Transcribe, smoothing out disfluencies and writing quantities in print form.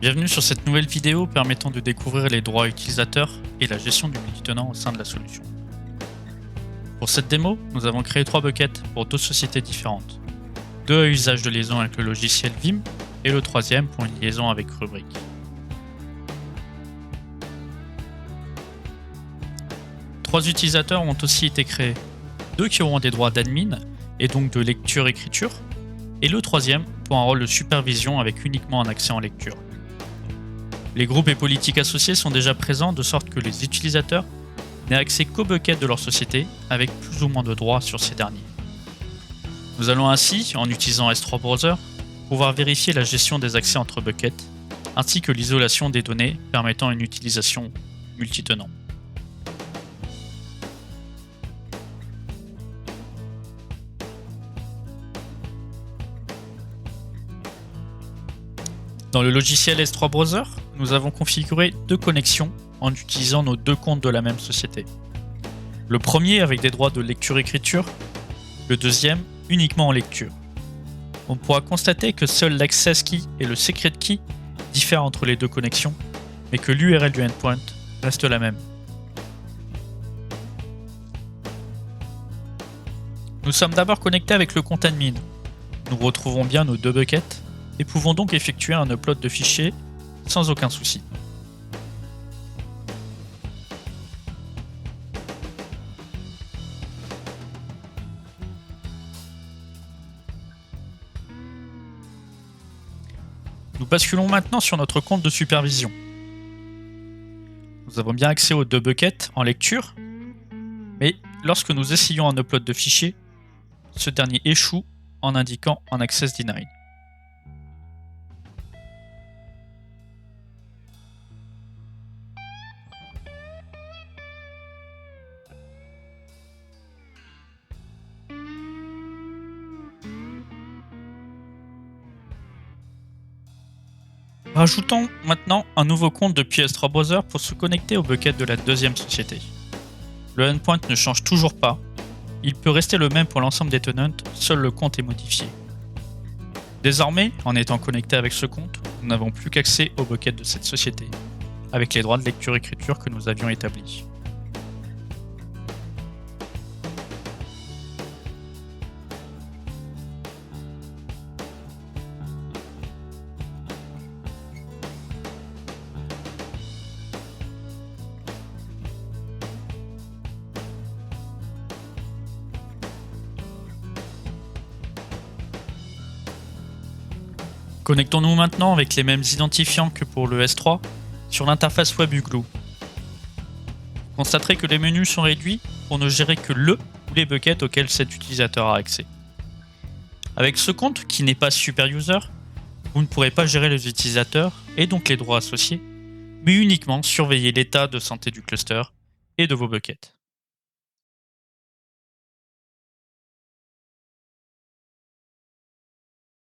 Bienvenue sur cette nouvelle vidéo permettant de découvrir les droits utilisateurs et la gestion du multitenant au sein de la solution. Pour cette démo, nous avons créé 3 buckets pour 2 sociétés différentes. 2 à usage de liaison avec le logiciel Vim et le troisième pour une liaison avec Rubrik. Trois utilisateurs ont aussi été créés. 2 qui auront des droits d'admin et donc de lecture-écriture, et le troisième pour un rôle de supervision avec uniquement un accès en lecture. Les groupes et politiques associés sont déjà présents de sorte que les utilisateurs n'aient accès qu'aux buckets de leur société avec plus ou moins de droits sur ces derniers. Nous allons ainsi, en utilisant S3 Browser, pouvoir vérifier la gestion des accès entre buckets ainsi que l'isolation des données permettant une utilisation multitenant. Dans le logiciel S3 Browser, nous avons configuré 2 connexions en utilisant nos 2 comptes de la même société. Le premier avec des droits de lecture-écriture, le deuxième uniquement en lecture. On pourra constater que seul l'access key et le secret key diffèrent entre les 2 connexions, mais que l'URL du endpoint reste la même. Nous sommes d'abord connectés avec le compte admin. Nous retrouvons bien nos 2 buckets et pouvons donc effectuer un upload de fichiers sans aucun souci. Nous basculons maintenant sur notre compte de supervision. Nous avons bien accès aux 2 buckets en lecture, mais lorsque nous essayons un upload de fichier, ce dernier échoue en indiquant un access denied. Rajoutons maintenant un nouveau compte depuis S3 Browser pour se connecter au bucket de la deuxième société. Le endpoint ne change toujours pas, il peut rester le même pour l'ensemble des tenants, seul le compte est modifié. Désormais, en étant connecté avec ce compte, nous n'avons plus qu'accès au bucket de cette société, avec les droits de lecture-écriture que nous avions établis. Connectons-nous maintenant avec les mêmes identifiants que pour le S3 sur l'interface web Ugloo. Vous constaterez que les menus sont réduits pour ne gérer que le ou les buckets auxquels cet utilisateur a accès. Avec ce compte qui n'est pas super user, vous ne pourrez pas gérer les utilisateurs et donc les droits associés, mais uniquement surveiller l'état de santé du cluster et de vos buckets.